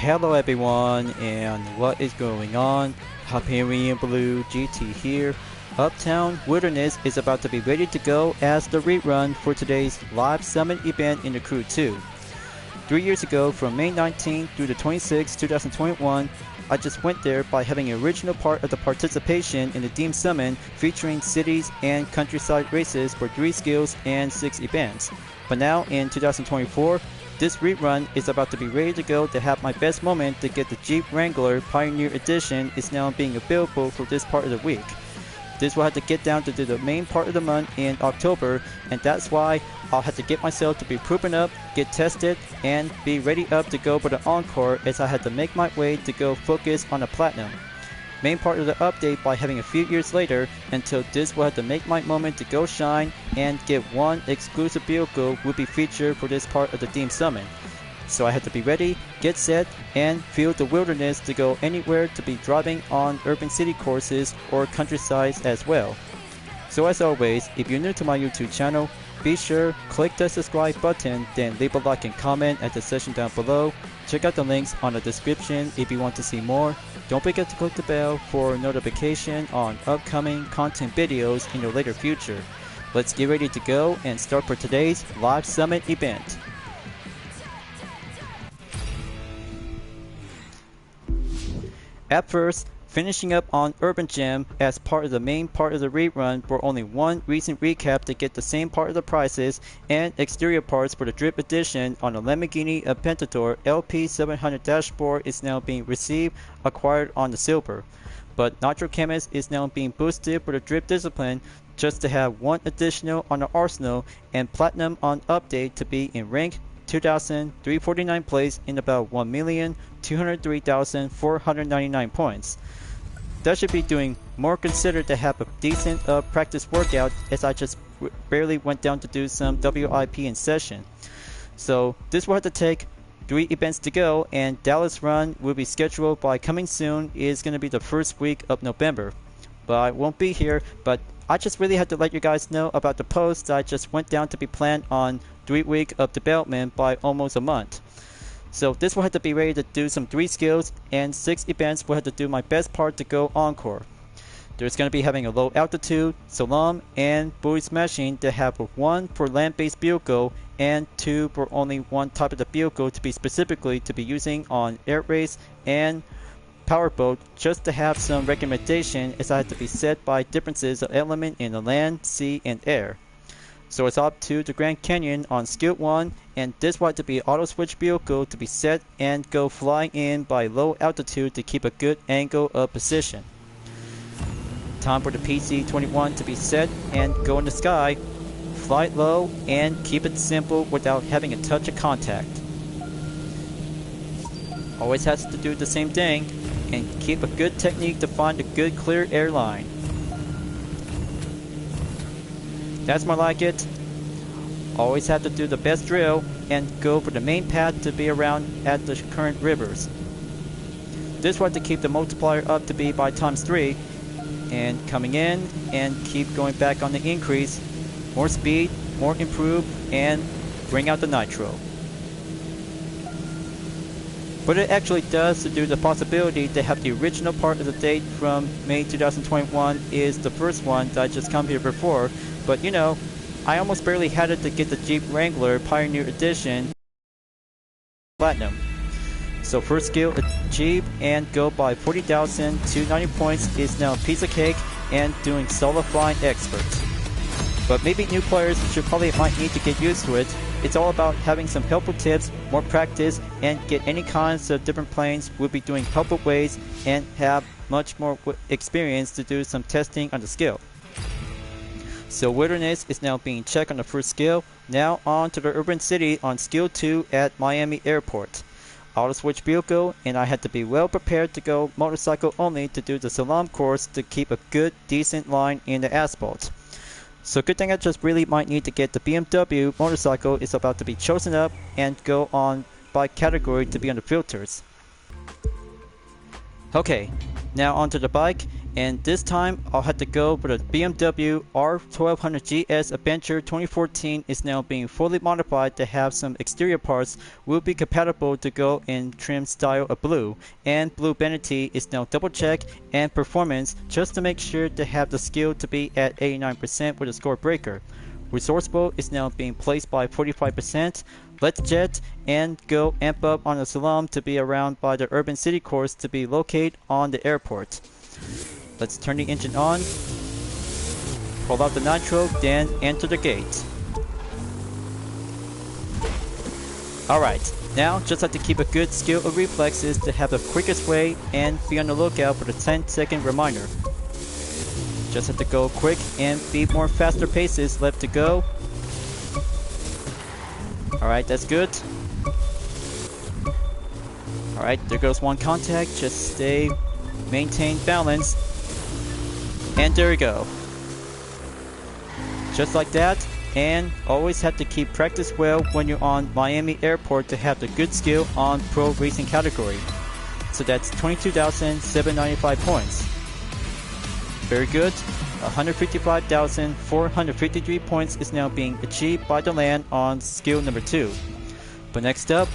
Hello everyone, and what is going on? Hyperion-Blue-GT here. Uptown Wilderness is about to be ready to go as the rerun for today's live summit event in the Crew 2. 3 years ago, from May 19th through the 26th, 2021, I just went there by having an original part of the participation in the Team Summon featuring cities and countryside races for 3 skills and 6 events. But now in 2024, this rerun is about to be ready to go to have my best moment to get the Jeep Wrangler Pioneer Edition is now being available for this part of the week. This will have to get down to do the main part of the month in October, and that's why I'll have to get myself to be proven up, get tested, and be ready up to go for the Encore as I had to make my way to go focus on the Platinum. Main part of the update by having a few years later until this will have to make my moment to go shine and get one exclusive vehicle will be featured for this part of the Team Summon. So I had to be ready, get set, and feel the wilderness to go anywhere to be driving on urban city courses or countrysides as well. So as always, if you're new to my YouTube channel, be sure click the subscribe button, then leave a like and comment at the section down below. Check out the links on the description if you want to see more. Don't forget to click the bell for notification on upcoming content videos in the later future. Let's get ready to go and start for today's live summit event. At first, finishing up on Urban Gem as part of the main part of the rerun for only one recent recap to get the same part of the prices and exterior parts for the Drip Edition on the Lamborghini Aventador LP700 dashboard is now being received, acquired on the Silver. But Nitro Chemist is now being boosted for the Drip Discipline just to have one additional on the Arsenal and Platinum on update to be in rank 2,349 place in about 1,203,499 points. That should be doing more considered to have a decent practice workout as I just barely went down to do some WIP in session. So this will have to take 3 events to go, and Dallas Run will be scheduled by coming soon is going to be the first week of November. But I won't be here, but I just really had to let you guys know about the post I just went down to be planned on 3 weeks of development by almost a month. So this will have to be ready to do some 3 skills and 6 events will have to do my best part to go Encore. There's going to be having a low altitude, slalom, and buoy smashing to have 1 for land-based vehicle and 2 for only one type of the vehicle to be specifically to be using on air race and powerboat just to have some recommendation as I had to be set by differences of element in the land, sea, and air. So it's up to the Grand Canyon on skill 1, and this will have to be auto switch vehicle to be set and go flying in by low altitude to keep a good angle of position. Time for the PC-21 to be set and go in the sky, fly it low, and keep it simple without having a touch of contact. Always has to do the same thing and keep a good technique to find a good clear airline. That's more like it. Always have to do the best drill and go for the main path to be around at the current rivers. This one to keep the multiplier up to be by ×3 and coming in and keep going back on the increase. More speed, more improve, and bring out the nitro. What it actually does to do the possibility to have the original part of the date from May 2021 is the first one that I just come here before. But you know, I almost barely had it to get the Jeep Wrangler Pioneer Edition Platinum. So first skill achieved and go by 40,290 points is now a piece of cake and doing solo flying expert. But maybe new players might need to get used to it. It's all about having some helpful tips, more practice, and get any kinds of different planes. We'll be doing helpful ways and have much more experience to do some testing on the skill. So Wilderness is now being checked on the first skill. Now on to the Urban City on skill 2 at Miami Airport. Auto switch vehicle, and I had to be well prepared to go motorcycle only to do the slalom course to keep a good decent line in the asphalt. So good thing I just really might need to get the BMW motorcycle is about to be chosen up and go on by category to be on the filters. Okay, now onto the bike, And this time I'll have to go with a BMW R1200 GS Adventure 2014 is now being fully modified to have some exterior parts will be compatible to go in trim style of blue, and blue vanity is now double checked and performance just to make sure to have the skill to be at 89% with a score breaker. Resourceful is now being placed by 45%. Let's jet and go amp up on the Salam to be around by the urban city course to be located on the airport. Let's turn the engine on, pull out the nitro, then enter the gate. Alright, now just have to keep a good skill of reflexes to have the quickest way and be on the lookout for the 10-second reminder. Just have to go quick and be more faster paces left to go. Alright, that's good. Alright, there goes one contact, just maintain balance. And there we go. Just like that, and always have to keep practice well when you're on Miami Airport to have the good skill on Pro Racing category. So that's 22,795 points. Very good. 155,453 points is now being achieved by the land on skill number 2. But next up,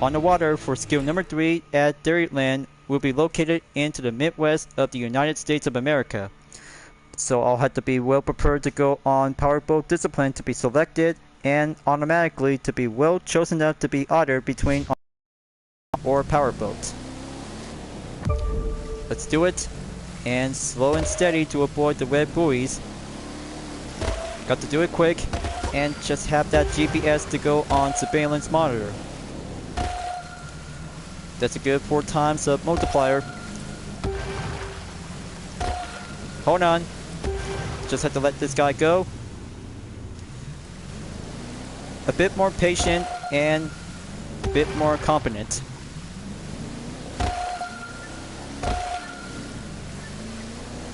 on the water for skill number 3 at Dairyland will be located into the Midwest of the United States of America. So I'll have to be well prepared to go on powerboat discipline to be selected and automatically to be well chosen enough to be either between or powerboat. Let's do it, and slow and steady to avoid the red buoys. Got to do it quick and just have that GPS to go on surveillance monitor. That's a good 4 times of multiplier. Hold on. Just have to let this guy go. A bit more patient and a bit more competent.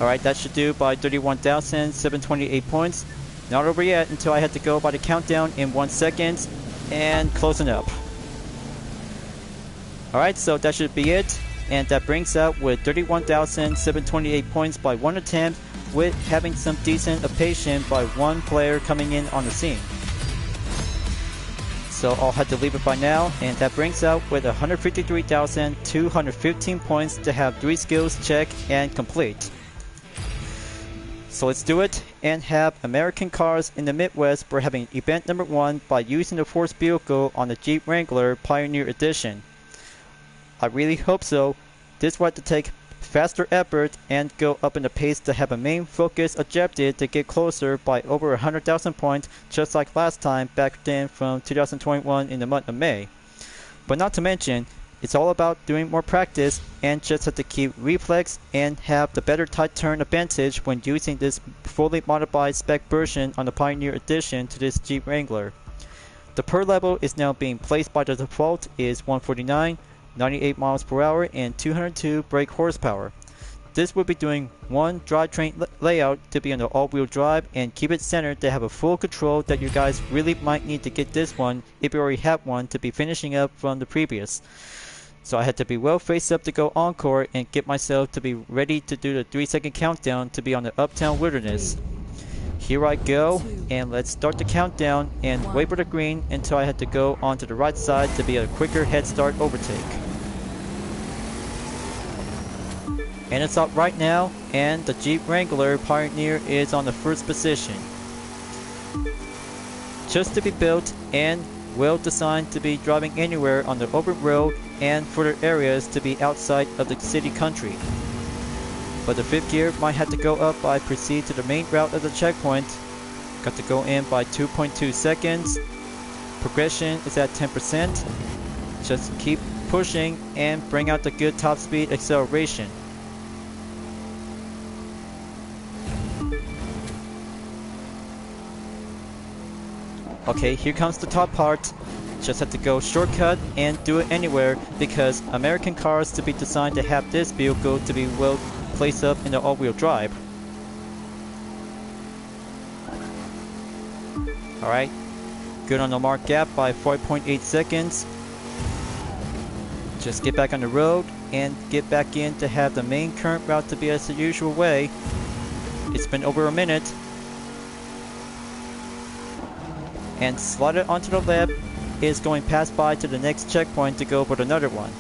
Alright, that should do by 31,728 points. Not over yet until I had to go by the countdown in 1 second and closing up. Alright, so that should be it. And that brings out with 31,728 points by 1 attempt, with having some decent patience by 1 player coming in on the scene. So I'll have to leave it by now, and that brings out with 153,215 points to have 3 skills checked and complete. So let's do it and have American cars in the Midwest for having event number 1 by using the Force vehicle on the Jeep Wrangler Pioneer Edition. I really hope so. This will have to take faster effort and go up in the pace to have a main focus objective to get closer by over 100,000 points, just like last time back then from 2021 in the month of May. But not to mention, it's all about doing more practice and just have to keep reflex and have the better tight turn advantage when using this fully modified spec version on the Pioneer Edition to this Jeep Wrangler. The per level is now being placed by the default is 149, 98 miles per hour and 202 brake horsepower. This will be doing one drivetrain layout to be on the all-wheel drive and keep it centered to have a full control that you guys really might need to get this one if you already have one to be finishing up from the previous. So I had to be well faced up to go encore and get myself to be ready to do the 3-second countdown to be on the Uptown Wilderness. Here I go, and let's start the countdown and wait for the green until I had to go onto the right side to be a quicker head start overtake. And it's up right now, and the Jeep Wrangler Pioneer is on the first position. Just to be built and well designed to be driving anywhere on the open road and further areas to be outside of the city country. But the 5th gear might have to go up by proceed to the main route of the checkpoint. Got to go in by 2.2 seconds. Progression is at 10%. Just keep pushing and bring out the good top speed acceleration. Okay, here comes the top part. Just have to go shortcut and do it anywhere because American cars to be designed to have this vehicle to be well placed up in the all-wheel drive. Alright, good on the mark gap by 4.8 seconds. Just get back on the road and get back in to have the main current route to be as the usual way. It's been over a minute. And slide it onto the left is going past by to the next checkpoint to go for another one.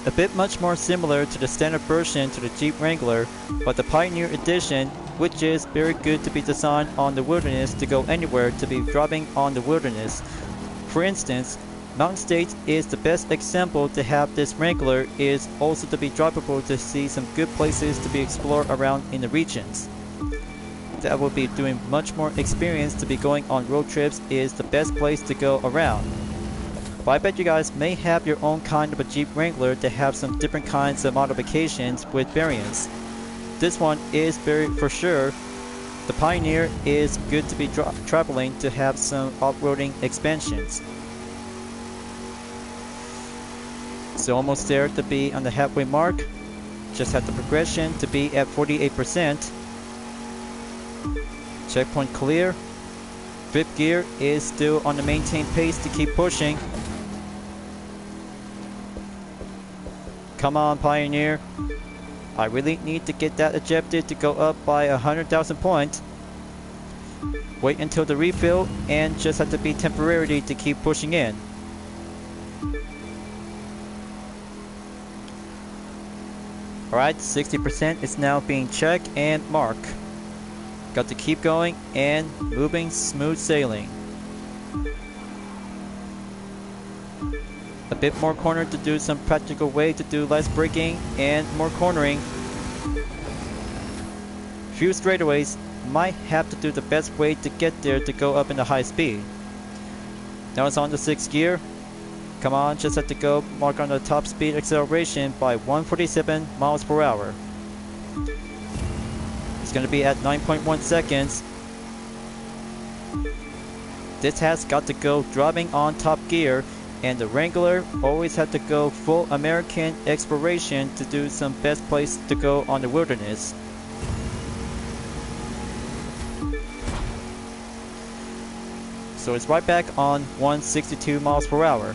A bit much more similar to the standard version to the Jeep Wrangler, but the Pioneer Edition, which is very good to be designed on the wilderness to go anywhere to be driving on the wilderness. For instance, Mountain States is the best example to have this Wrangler is also to be drivable to see some good places to be explored around in the regions. That will be doing much more experience to be going on road trips is the best place to go around. But I bet you guys may have your own kind of a Jeep Wrangler to have some different kinds of modifications with variants. This one is very for sure. The Pioneer is good to be traveling to have some off-roading expansions. So almost there to be on the halfway mark. Just have the progression to be at 48%. Checkpoint clear. Fifth gear is still on the maintained pace to keep pushing. Come on, Pioneer. I really need to get that ejected to go up by 100,000 points. Wait until the refill and just have to be temporary to keep pushing in. Alright, 60% is now being checked and marked. Got to keep going and moving, smooth sailing. A bit more corner to do some practical way to do less braking and more cornering. Few straightaways, might have to do the best way to get there to go up in the high speed. Now it's on the 6th gear. Come on, just have to go mark on the top speed acceleration by 147 miles per hour. It's going to be at 9.1 seconds. This has got to go driving on top gear, and the Wrangler always had to go full American exploration to do some best place to go on the wilderness. So it's right back on 162 miles per hour.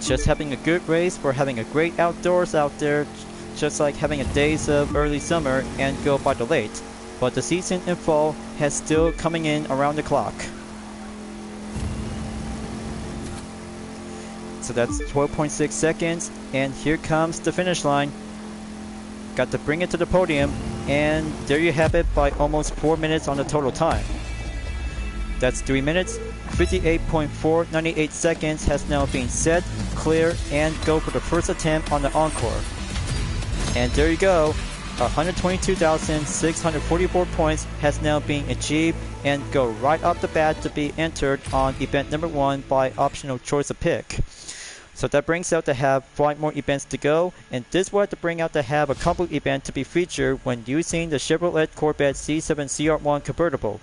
Just having a good race for having a great outdoors out there, just like having a days of early summer and go by the late. But the season in fall has still coming in around the clock. So that's 12.6 seconds, and here comes the finish line. Got to bring it to the podium, and there you have it by almost 4 minutes on the total time. That's 3 minutes, 58.498 seconds has now been set, clear, and go for the first attempt on the encore. And there you go, 122,644 points has now been achieved and go right off the bat to be entered on event number 1 by optional choice of pick. So that brings out to have 5 more events to go, and this will have to bring out to have a complete event to be featured when using the Chevrolet Corvette C7 CR1 convertible.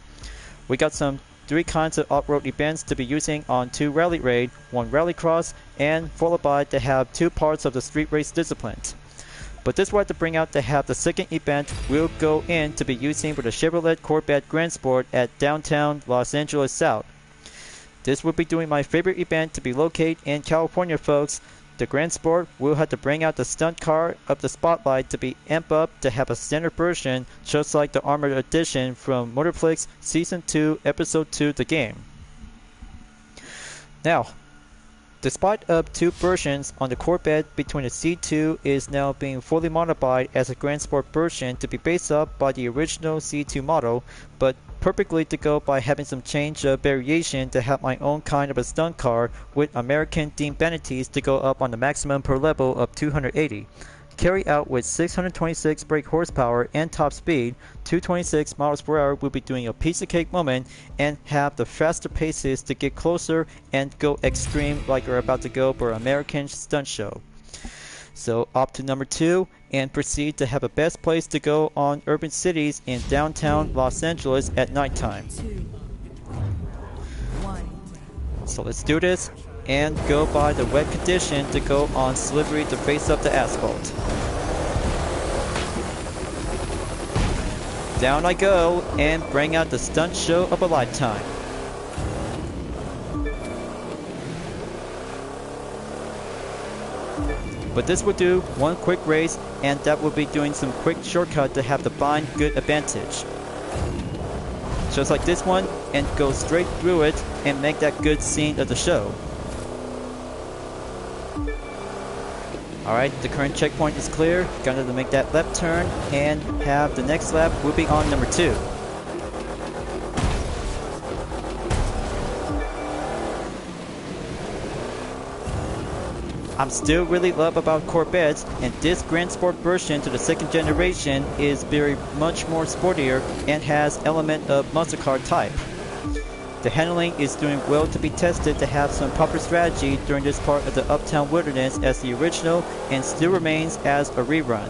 We got some 3 kinds of off-road events to be using on 2 rally raid, 1 rallycross, and followed by to have 2 parts of the street race disciplines. But this will have to bring out to have the second event we'll go in to be using for the Chevrolet Corvette Grand Sport at downtown Los Angeles South. This will be doing my favorite event to be located in California, folks. The Grand Sport will have to bring out the stunt car of the Spotlight to be amped up to have a standard version just like the Armored Edition from Motorflix Season 2 Episode 2 the game. Now, despite of 2 versions on the Corvette between the C2 is now being fully modified as a Grand Sport version to be based up by the original C2 model, but perfectly to go by having some change of variation to have my own kind of a stunt car with American themed vanities to go up on the maximum per level of 280. Carry out with 626 brake horsepower and top speed, 226 miles per hour will be doing a piece of cake moment and have the faster paces to get closer and go extreme like we're about to go for an American stunt show. So up to number 2 and proceed to have a best place to go on urban cities in downtown Los Angeles at nighttime. So let's do this and go by the wet condition to go on slippery to face up the asphalt. Down I go and bring out the stunt show of a lifetime. But this will do one quick race, and that will be doing some quick shortcut to have the blind good advantage. Just like this one, and go straight through it and make that good scene of the show. Alright, the current checkpoint is clear. Gonna make that left turn and have the next lap will be on number 2. I'm still really love about Corvettes, and this Grand Sport version to the second generation is very much more sportier and has element of muscle car type. The handling is doing well to be tested to have some proper strategy during this part of the Uptown Wilderness as the original and still remains as a rerun.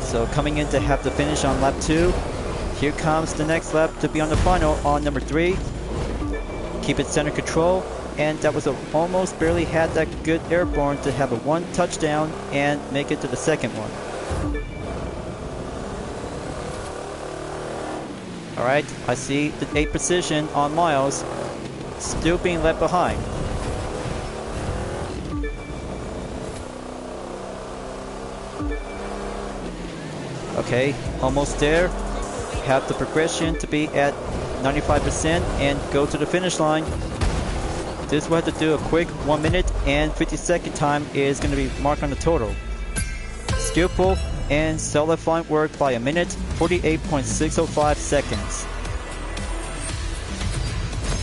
So coming in to have the finish on lap 2, here comes the next lap to be on the final on number 3. Keep it center control, and that was almost barely had that good airborne to have a 1 touchdown and make it to the second one. Alright, I see the 8 position on Miles, still being left behind. Okay, almost there. Have the progression to be at 95% and go to the finish line. This will have to do a quick 1 minute and 50-second time is going to be marked on the total. Skillful and solid fine work by a minute 48.605 seconds.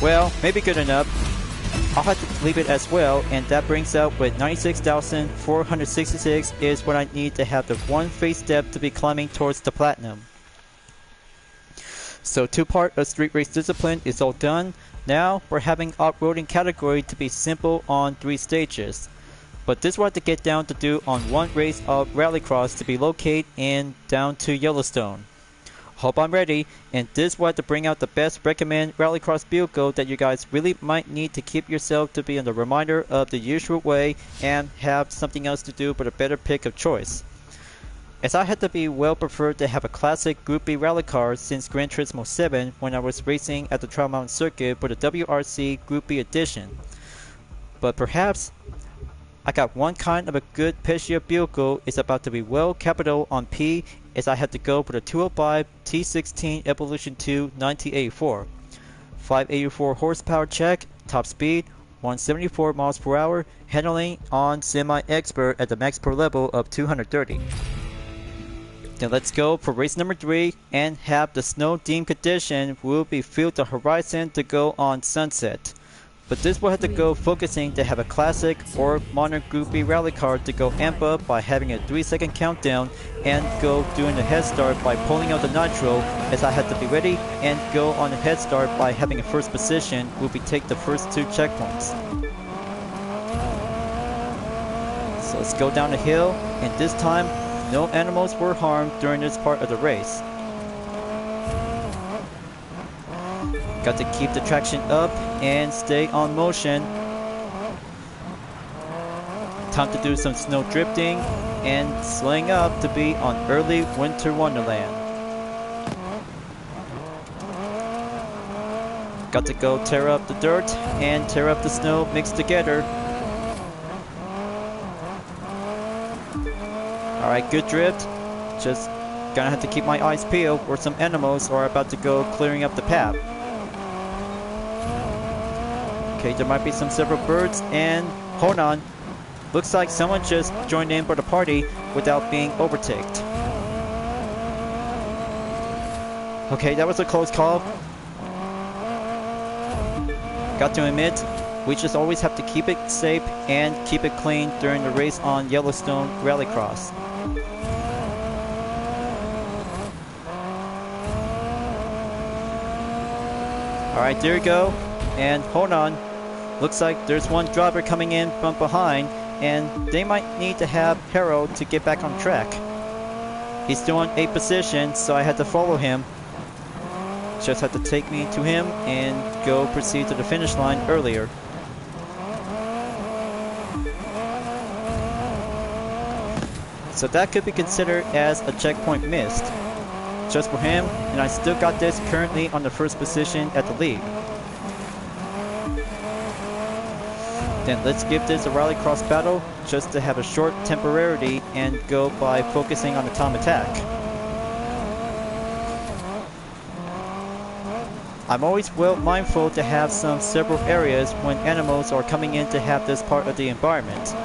Well, maybe good enough. I'll have to leave it as well, and that brings out with 96,466 is what I need to have the 1 phase step to be climbing towards the platinum. So 2 part of Street Race Discipline is all done. Now we're having off-roading category to be simple on 3 stages. But this will have to get down to do on 1 race of Rallycross to be located in down to Yellowstone. Hope I'm ready, and this will have to bring out the best recommend Rallycross vehicle that you guys really might need to keep yourself to be in the reminder of the usual way and have something else to do but a better pick of choice. As I had to be well preferred to have a classic Group B rally car since Gran Turismo 7 when I was racing at the Trial Mountain Circuit for the WRC Group B edition. But perhaps I got one kind of a good Pescia vehicle is about to be well capital on P as I had to go for the 205 T16 Evolution 2 1984. 584 horsepower check, top speed, 174 miles per hour, handling on semi-expert at the max pro level of 230. Then let's go for race number 3 and have the snow deemed condition will be filled the horizon to go on sunset. But this will have to go focusing to have a classic or modern Group B rally car to go amp up by having a 3-second countdown and go doing the head start by pulling out the nitro as I had to be ready and go on a head start by having a first position will be take the first 2 checkpoints. So let's go down the hill, and this time no animals were harmed during this part of the race. Got to keep the traction up and stay on motion. Time to do some snow drifting and slaying up to be on early winter wonderland. Got to go tear up the dirt and tear up the snow mixed together. Alright, good drift. Just gonna have to keep my eyes peeled or some animals are about to go clearing up the path. Okay, there might be several birds, and hold on. Looks like someone just joined in for the party without being overtaken. Okay, that was a close call. Got to admit, we just always have to keep it safe and keep it clean during the race on Yellowstone Rallycross. Alright, there you go. And hold on. Looks like there's one driver coming in from behind, and they might need to have Harold to get back on track. He's still on 8th position, so I had to follow him. Just had to take me to him and go proceed to the finish line earlier. So that could be considered as a checkpoint missed. Just for him, and I still got this currently on the first position at the lead. Then let's give this a rallycross battle just to have a short temporarily and go by focusing on the time attack. I'm always well mindful to have several areas when animals are coming in to have this part of the environment.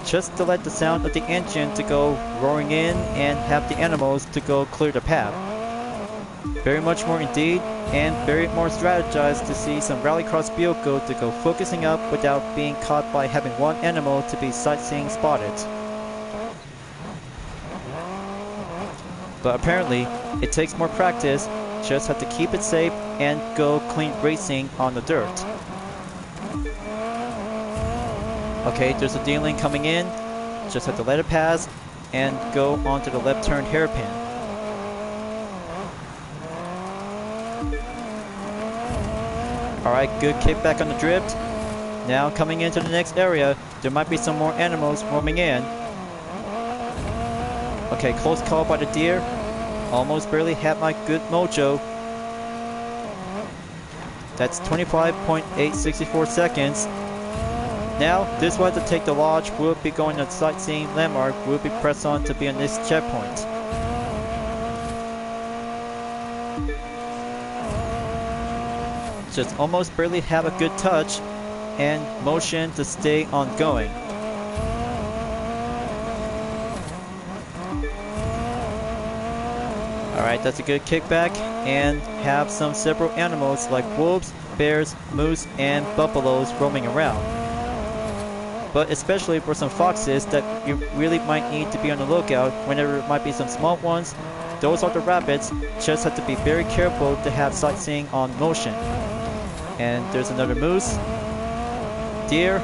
Just to let the sound of the engine to go roaring in and have the animals to go clear the path. Very much more indeed, and very more strategized to see some rallycross vehicle to go focusing up without being caught by having one animal to be sightseeing spotted. But apparently, it takes more practice, just have to keep it safe and go clean racing on the dirt. Okay, there's a D-lane coming in, just have to let it pass and go onto the left turn hairpin. Alright, good kickback on the drift. Now coming into the next area, there might be some more animals roaming in. Okay, close call by the deer. Almost barely had my good mojo. That's 25.864 seconds. Now, this one to take the lodge will be going to sightseeing landmark, will be pressed on to be on this checkpoint. Just almost barely have a good touch and motion to stay ongoing. Alright, that's a good kickback and have several animals like wolves, bears, moose, and buffaloes roaming around. But especially for some foxes that you really might need to be on the lookout whenever it might be some small ones. Those are the rabbits, just have to be very careful to have sightseeing on motion. And there's another moose. Deer,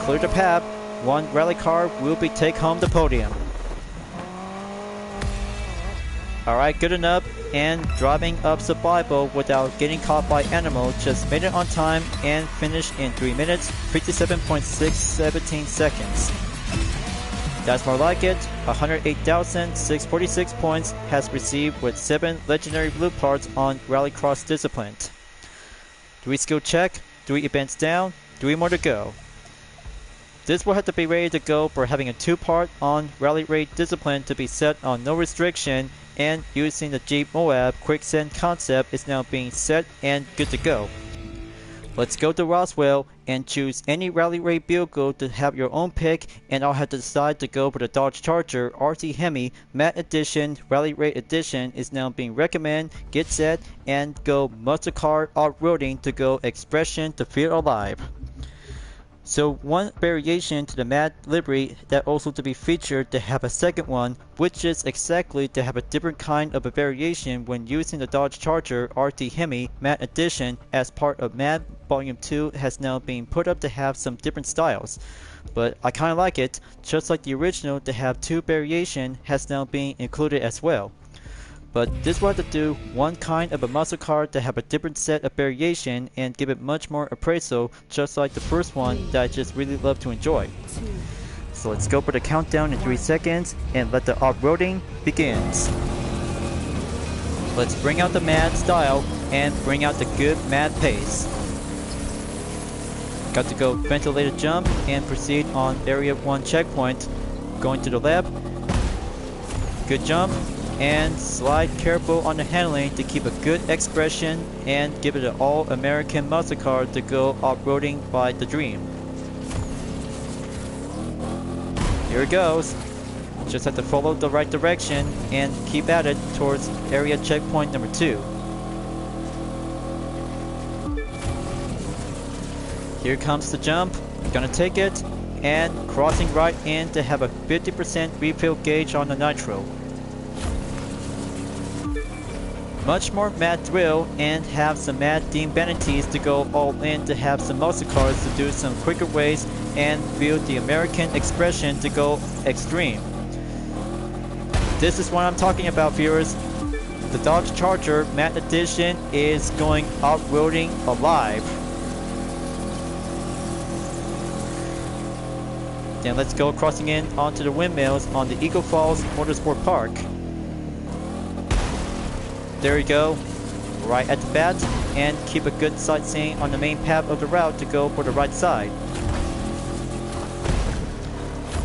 clear the path. One rally car will be take home the podium. Alright, good enough. And driving up survival without getting caught by animal, just made it on time and finished in 3 minutes, 57.617 seconds. That's more like it. 108,646 points has received with 7 legendary blue parts on Rallycross discipline. 3 skill check, 3 events down, 3 more to go. This will have to be ready to go for having a 2-part on Rally Raid discipline to be set on no restriction, and using the Jeep Moab quicksand concept is now being set and good to go. Let's go to Roswell and choose any Rally Raid vehicle to have your own pick, and I'll have to decide to go for the Dodge Charger RT Hemi Matte Edition Rally Raid Edition is now being recommended, get set, and go muscle car off-roading to go expression to feel alive. So one variation to the matte livery that also to be featured to have a second one, which is exactly to have a different kind of a variation when using the Dodge Charger RT Hemi Matte Edition as part of Mad Volume 2 has now been put up to have some different styles. But I kinda like it, just like the original to have 2 variation has now been included as well. But this will have to do one kind of a muscle car to have a different set of variation and give it much more appraisal, just like the first one that I just really love to enjoy. So let's go for the countdown in 3 seconds and let the off-roading begins. Let's bring out the mad style and bring out the good mad pace. Got to go ventilated jump and proceed on area 1 checkpoint. Going to the left. Good jump. And slide careful on the handling to keep a good expression and give it an all-American muscle car to go off-roading by the dream. Here it goes. Just have to follow the right direction and keep at it towards area checkpoint number 2. Here comes the jump. Gonna take it and crossing right in to have a 50% refill gauge on the nitro. Much more mad thrill and have some mad Dean Vanities to go all in to have some muscle cars to do some quicker ways and feel the American expression to go extreme. This is what I'm talking about, viewers. The Dodge Charger Matte Edition is going off-roading alive. Then let's go crossing in onto the windmills on the Eagle Falls Motorsport Park. There you go, right at the bat, and keep a good sightseeing on the main path of the route to go for the right side.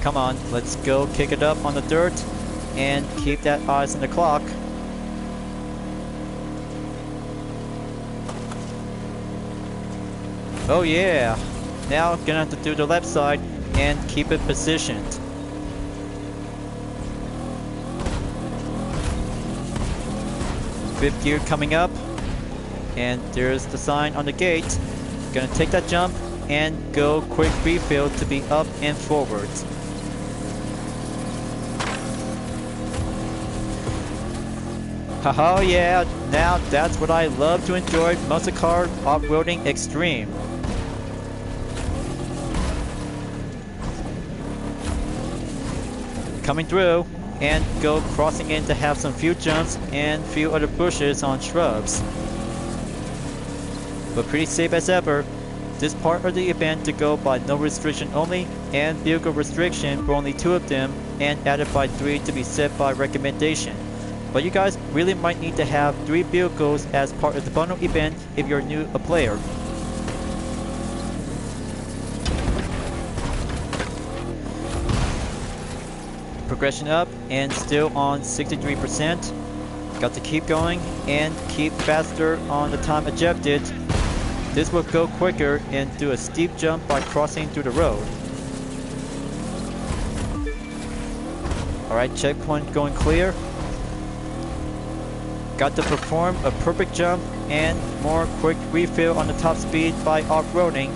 Come on, let's go kick it up on the dirt and keep that eyes on the clock. Oh yeah, now gonna have to do the left side and keep it positioned. Fifth gear coming up, and there's the sign on the gate. Gonna take that jump and go quick refill to be up and forwards. Haha, yeah, now that's what I love to enjoy, muscle car off-roading extreme. Coming through, and go crossing in to have some few jumps and few other pushes on shrubs. But pretty safe as ever. This part of the event to go by no restriction only, and vehicle restriction for only 2 of them, and added by 3 to be set by recommendation. But you guys really might need to have 3 vehicles as part of the bundle event if you're new a player. Progression up and still on 63%. Got to keep going and keep faster on the time ejected. This will go quicker and do a steep jump by crossing through the road. Alright, checkpoint going clear. Got to perform a perfect jump and more quick refill on the top speed by off-roading.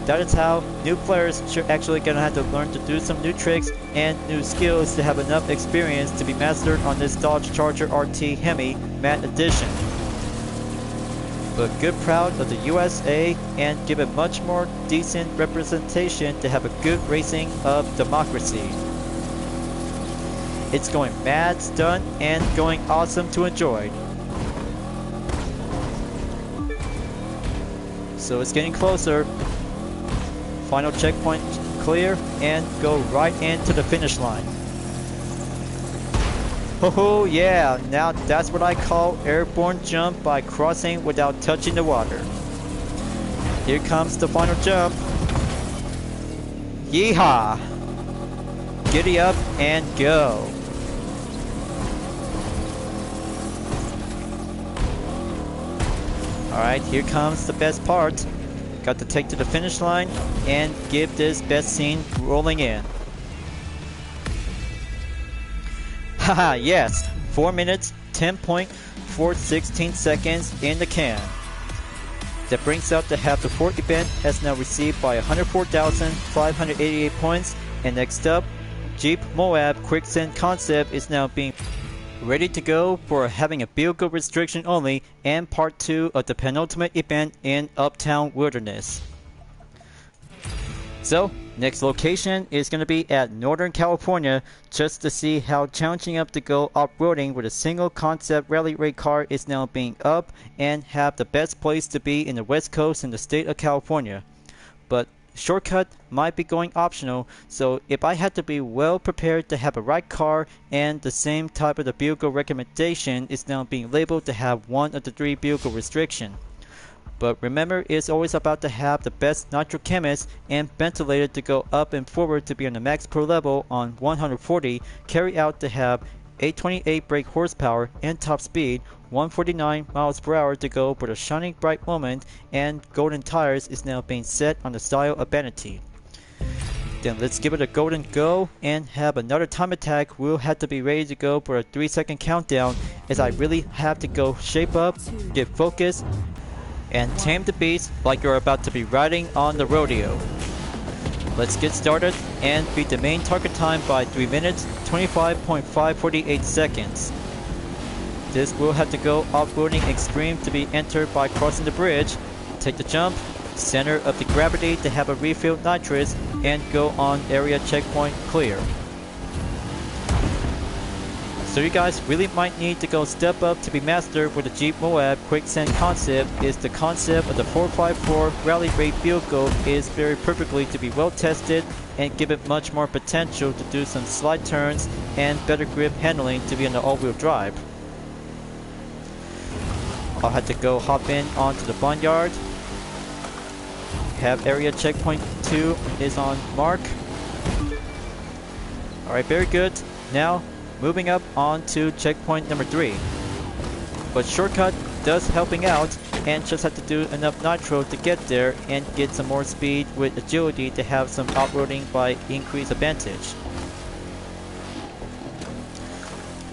That is how new players are actually gonna have to learn to do some new tricks and new skills to have enough experience to be mastered on this Dodge Charger RT Hemi Matte Edition. But good proud of the USA and give it much more decent representation to have a good racing of democracy. It's going mad, stunt, and going awesome to enjoy. So it's getting closer. Final checkpoint clear and go right into the finish line. Oh yeah, now that's what I call airborne jump by crossing without touching the water. Here comes the final jump. Yeehaw! Giddy up and go. Alright, here comes the best part. Got to take to the finish line and give this best scene rolling in. Haha, yes! 4 minutes, 10.416 seconds in the can. That brings up to have the 4th event has now received by 104,588 points. And next up, Jeep Moab Quicksand Concept is now being ready to go for having a vehicle restriction only and part 2 of the penultimate event in Uptown Wilderness. So, next location is going to be at Northern California just to see how challenging up to go off-roading with a single concept rally raid car is now being up and have the best place to be in the West Coast in the state of California. But shortcut might be going optional, so if I had to be well prepared to have a right car and the same type of the vehicle recommendation is now being labeled to have one of the 3 vehicle restriction. But remember, it's always about to have the best nitro chemist and ventilator to go up and forward to be on the max pro level on 140, carry out to have 828 brake horsepower and top speed, 149 miles per hour to go for the shining bright moment, and golden tires is now being set on the style of vanity. Then let's give it a golden go and have another time attack. We'll have to be ready to go for a 3-second countdown as I really have to go shape up, get focused, and tame the beast like you're about to be riding on the rodeo. Let's get started and beat the main target time by 3 minutes, 25.548 seconds. This will have to go off-roading extreme to be entered by crossing the bridge, take the jump, center of the gravity to have a refilled nitrous, and go on area checkpoint clear. So you guys really might need to go step up to be mastered with the Jeep Moab Quicksand concept. Is the concept of the 454 rally raid vehicle is very perfectly to be well tested and give it much more potential to do some slide turns and better grip handling to be on the all-wheel drive. I'll have to go hop in onto the barnyard. Have area checkpoint 2 is on mark. Alright, very good. Now, moving up on to checkpoint number 3. But shortcut does helping out, and just have to do enough nitro to get there and get some more speed with agility to have some outroading by increased advantage.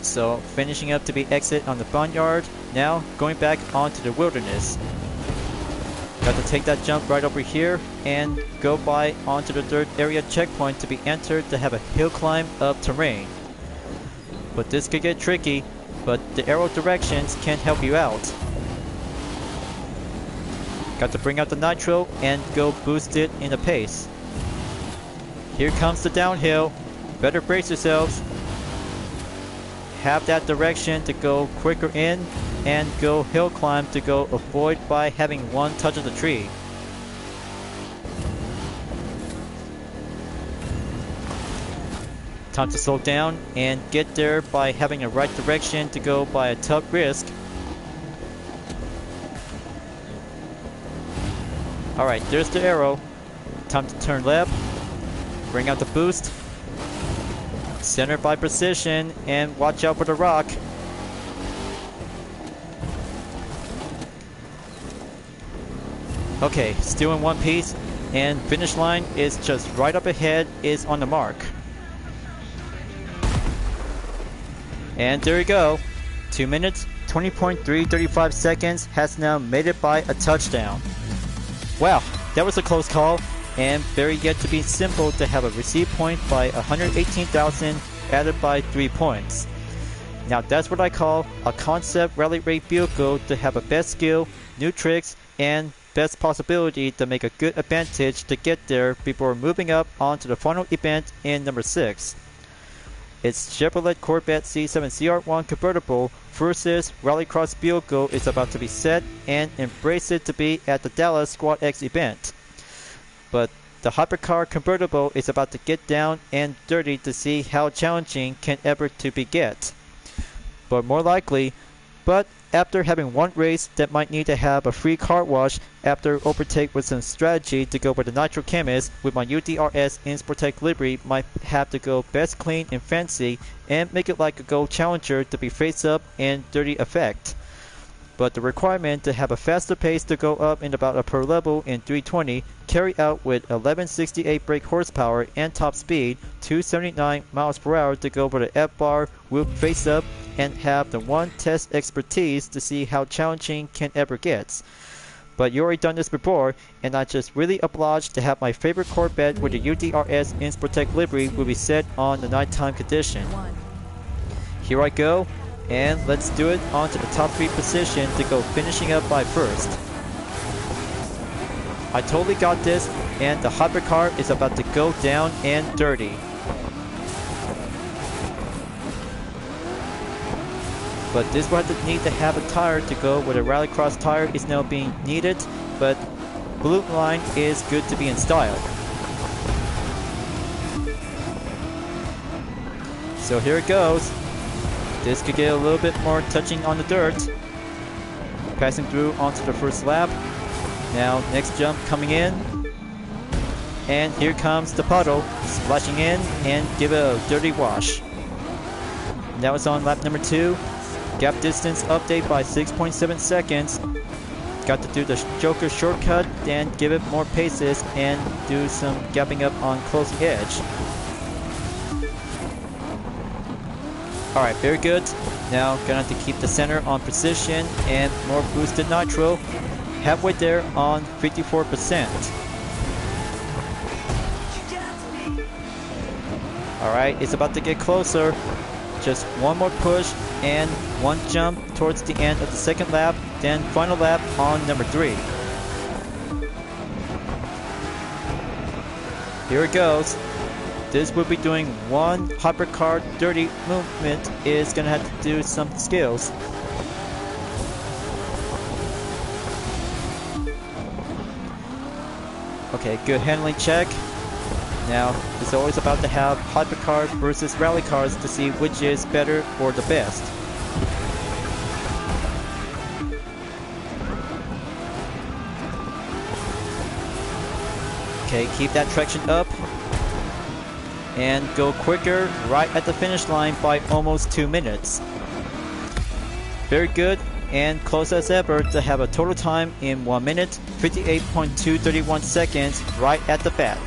So finishing up to be exit on the barnyard, now going back onto the wilderness. Got to take that jump right over here and go by onto the third area checkpoint to be entered to have a hill climb up terrain. But this could get tricky, but the arrow directions can help you out. Got to bring out the nitro and go boost it in the pace. Here comes the downhill. Better brace yourselves. Have that direction to go quicker in and go hill climb to go avoid by having one touch of the tree. Time to slow down and get there by having a right direction to go by a tough risk. Alright, there's the arrow. Time to turn left. Bring out the boost. Center by precision and watch out for the rock. Okay, still in one piece, and finish line is just right up ahead, is on the mark. And there you go. 2 minutes, 20.335 seconds has now made it by a touchdown. Wow, that was a close call, and very yet to be simple to have a receive point by 118,000 added by 3 points. Now that's what I call a concept rally rate vehicle to have a best skill, new tricks, and best possibility to make a good advantage to get there before moving up onto the final event in number 6. Its Chevrolet Corvette C7 CR1 convertible versus Rallycross vehicle is about to be set and embrace it to be at the Dallas Squad X event. But the hypercar convertible is about to get down and dirty to see how challenging can ever to be get. But more likely, but after having one race that might need to have a free car wash after overtake with some strategy to go with the Nitro Chemist with my UDRS Insportec livery might have to go best clean and fancy and make it like a Gold Challenger to be face up and dirty effect. But the requirement to have a faster pace to go up in about a per level in 320 carry out with 1168 brake horsepower and top speed 279 miles per hour to go over the F-bar with face up and have the one test expertise to see how challenging can ever get. But you already done this before, and I just really obliged to have my favorite Corvette with the UDRS Insportec livery will be set on the nighttime condition. Here I go, and let's do it onto the top 3 position to go finishing up by first. I totally got this, and the hypercar is about to go down and dirty. But this will need to have a tire to go where the Rallycross tire is now being needed, but blue line is good to be in style. So here it goes. This could get a little bit more touching on the dirt. Passing through onto the first lap. Now next jump coming in. And here comes the puddle, splashing in and give it a dirty wash. Now it's on lap number 2. Gap distance update by 6.7 seconds. Got to do the Joker shortcut, then give it more paces and do some gapping up on closing edge. Alright, very good. Now gonna have to keep the center on precision and more boosted nitro. Halfway there on 54%. Alright, it's about to get closer. Just one more push and one jump towards the end of the second lap, then final lap on number 3. Here it goes. This will be doing one hypercar dirty movement, is gonna have to do some skills. Okay, good handling check. Now, it's always about to have hypercars versus rally cars to see which is better or the best. Okay, keep that traction up. and go quicker right at the finish line by almost 2 minutes. Very good and close as ever to have a total time in 1 minute 58.231 seconds right at the bat.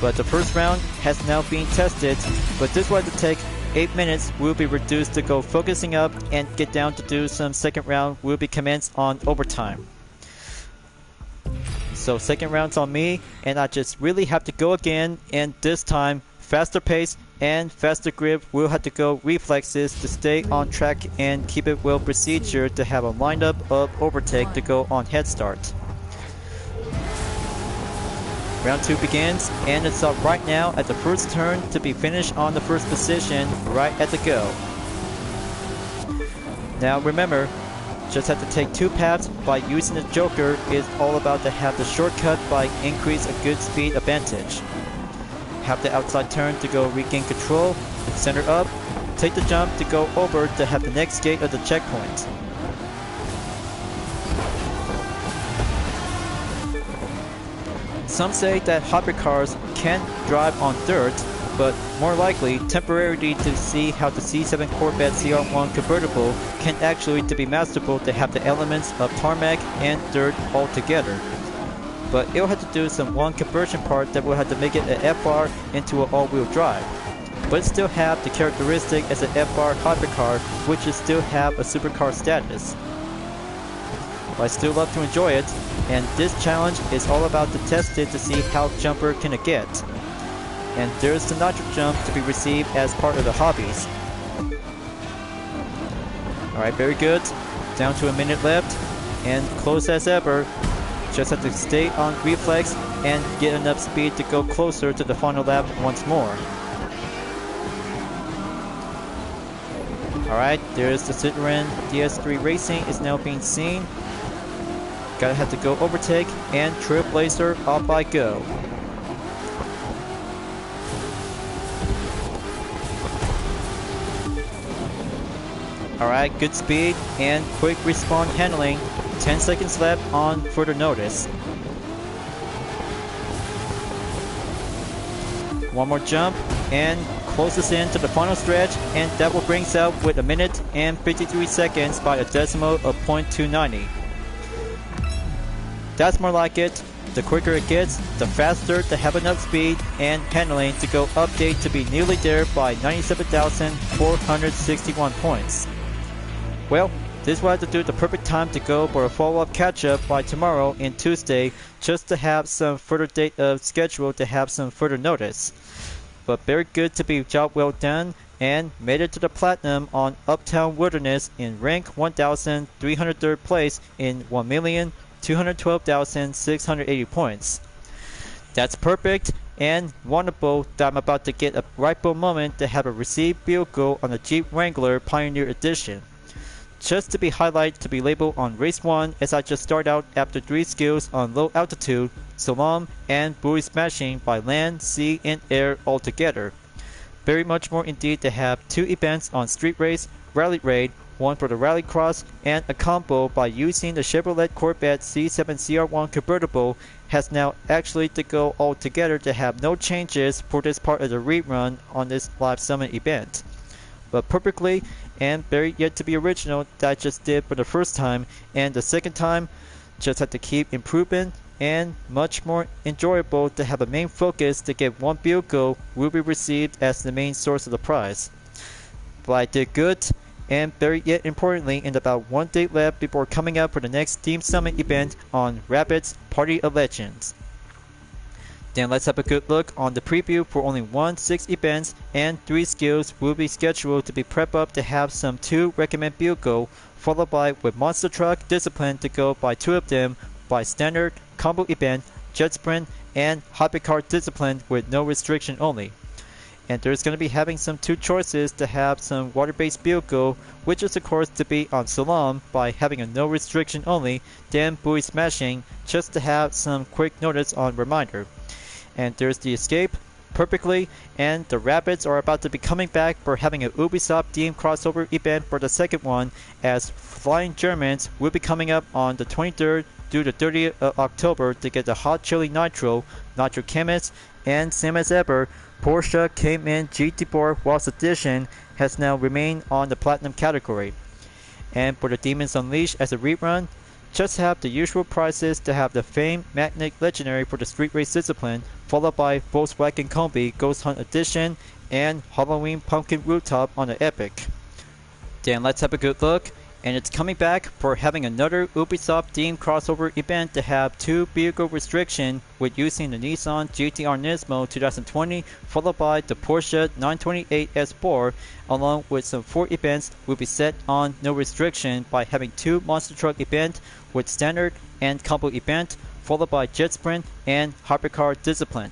But the first round has now been tested, but this was to take 8 minutes will be reduced to go focusing up and get down to do some second round will be commenced on overtime. So second round's on me, and I just really have to go again, and this time faster pace and faster grip will have to go reflexes to stay on track and keep it well procedure to have a lineup of overtake to go on head start. Round 2 begins, and it's up right now at the first turn to be finished on the first position right at the go. Now remember, just have to take 2 paths by using the Joker is all about to have the shortcut by increase a good speed advantage. Have the outside turn to go regain control, center up, take the jump to go over to have the next gate of the checkpoint. Some say that hypercars can drive on dirt, but more likely temporarily to see how the C7 Corvette CR1 convertible can actually to be masterful to have the elements of tarmac and dirt all together. But it'll have to do some one conversion part that will have to make it an FR into an all-wheel drive. But it still have the characteristic as an FR hypercar, which is still have a supercar status. But I still love to enjoy it, and this challenge is all about to test it to see how jumper can it get. And there's the nitro jump to be received as part of the hobbies. Alright, very good. Down to a minute left, and close as ever. Just have to stay on reflex and get enough speed to go closer to the final lap once more. Alright, there's the Citroen DS3 Racing is now being seen. Gotta have to go overtake, and Trailblazer off I go. Alright, good speed and quick respawn handling. 10 seconds left on further notice. One more jump and closes in to the final stretch, and that will bring us out with 1 minute and 53 seconds by a decimal of .290. That's more like it. The quicker it gets, the faster to have enough speed and handling to go update to be nearly there by 97,461 points. Well, this will have to do the perfect time to go for a follow-up catch-up by tomorrow and Tuesday, just to have some further date of schedule to have some further notice. But very good to be job well done, and made it to the platinum on Uptown Wilderness in rank 1,303rd place in 1,212,680 points. That's perfect and wonderful that I'm about to get a rightful moment to have a received vehicle on the Jeep Wrangler Pioneer Edition. Just to be highlighted to be labeled on race 1 as I just start out after 3 skills on low altitude, slalom, and buoy smashing by land, sea, and air all together. Very much more indeed to have 2 events on street race, rally raid, one for the rallycross, and a combo by using the Chevrolet Corvette C7 CR1 convertible has now actually to go all together to have no changes for this part of the rerun on this live summit event. But perfectly and very yet to be original that I just did for the first time, and the second time just had to keep improving and much more enjoyable to have a main focus to get one vehicle will be received as the main source of the prize. But I did good, and very yet importantly in about 1 day left before coming out for the next Team Summit event on Rabbids Party of Legends. Then let's have a good look on the preview for only 6 events and 3 skills will be scheduled to be prep up to have some 2 recommend vehicle, followed by with Monster Truck Discipline to go by 2 of them by Standard, Combo Event, Jet Sprint, and Hypercar Discipline with no restriction only. And there's going to be having some 2 choices to have some water-based vehicle, which is of course to be on Slalom by having a no restriction only, then buoy smashing just to have some quick notice on reminder. And there's the Escape, perfectly, and the Rabbids are about to be coming back for having a Ubisoft Team crossover event for the second one, as Flying Germans will be coming up on the 23rd through the 30th of October to get the Hot Chili Nitro, Nitro Chemist, and same as ever, Porsche Cayman GT4 Waltz Edition has now remained on the Platinum category. And for the Demons Unleashed as a rerun, just have the usual prices to have the famed Magnetic Legendary for the Street Race discipline, followed by Volkswagen Combi Ghost Hunt Edition and Halloween Pumpkin Rooftop on the Epic. Then let's have a good look, and it's coming back for having another Ubisoft themed crossover event to have 2 vehicle restriction with using the Nissan GT-R Nismo 2020 followed by the Porsche 928 S4, along with some 4 events will be set on no restriction by having 2 monster truck event with standard and combo event followed by jet sprint and hypercar discipline.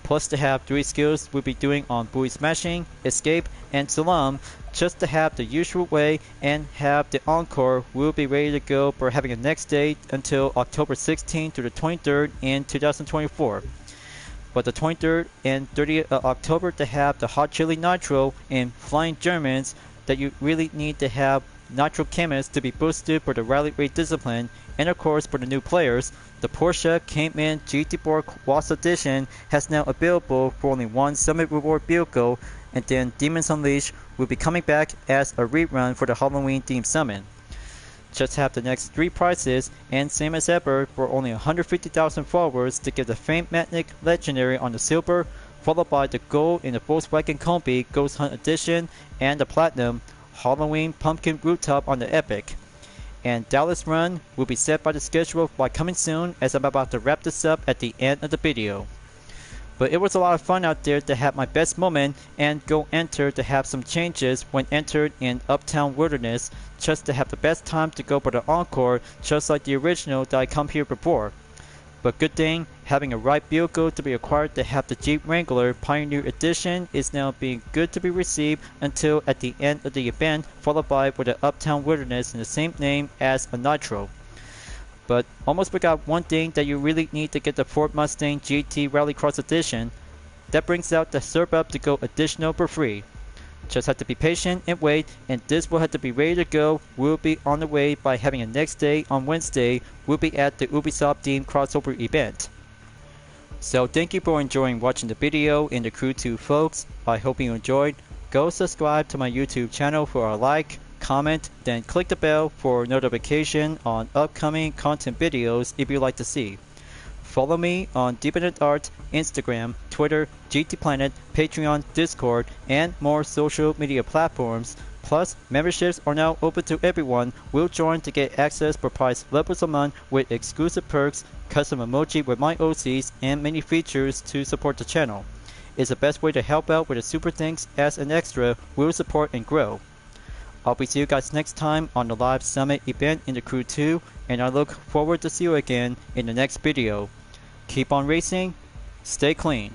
Plus to have 3 skills we'll be doing on buoy smashing, escape, and slalom, just to have the usual way and have the encore will be ready to go for having a next day until October 16th to the 23rd in 2024. But the 23rd and 30th of October to have the Hot Chili Nitro and Flying Germans that you really need to have Nitro Chemist to be boosted for the Rally Raid discipline, and of course for the new players, the Porsche Cayman GT4 Waltz Edition has now available for only 1 Summit Reward vehicle, and then Demons Unleashed will be coming back as a rerun for the Halloween themed summon. Just have the next 3 prices, and same as ever for only 150,000 followers to get the famed Magnetic Legendary on the silver, followed by the gold in the Volkswagen Combi Ghost Hunt Edition and the platinum Halloween Pumpkin Rooftop on the Epic. And Dallas Run will be set by the schedule by coming soon, as I'm about to wrap this up at the end of the video. But it was a lot of fun out there to have my best moment and go enter to have some changes when entered in Uptown Wilderness, just to have the best time to go for the encore, just like the original that I come here before. But good thing, having a right vehicle to be acquired to have the Jeep Wrangler Pioneer Edition is now being good to be received until at the end of the event, followed by with the Uptown Wilderness in the same name as a Nitro. But almost forgot one thing that you really need to get the Ford Mustang GT Rallycross Edition. That brings out the serve up to go additional for free. Just have to be patient and wait, and this will have to be ready to go. We'll be on the way by having a next day on Wednesday. We'll be at the Ubisoft themed crossover event. So thank you for enjoying watching the video in the Crew 2 folks. I hope you enjoyed. Go subscribe to my YouTube channel for a like, comment, then click the bell for notification on upcoming content videos if you'd like to see. Follow me on Dependent Art, Instagram, Twitter, GT Planet, Patreon, Discord, and more social media platforms. Plus, memberships are now open to everyone. Will join to get access for price levels a month with exclusive perks, custom emoji with my OCs, and many features to support the channel. It's the best way to help out with the super thanks as an extra will support and grow. I'll be see you guys next time on the live summit event in the Crew 2, and I look forward to see you again in the next video. Keep on racing, stay clean.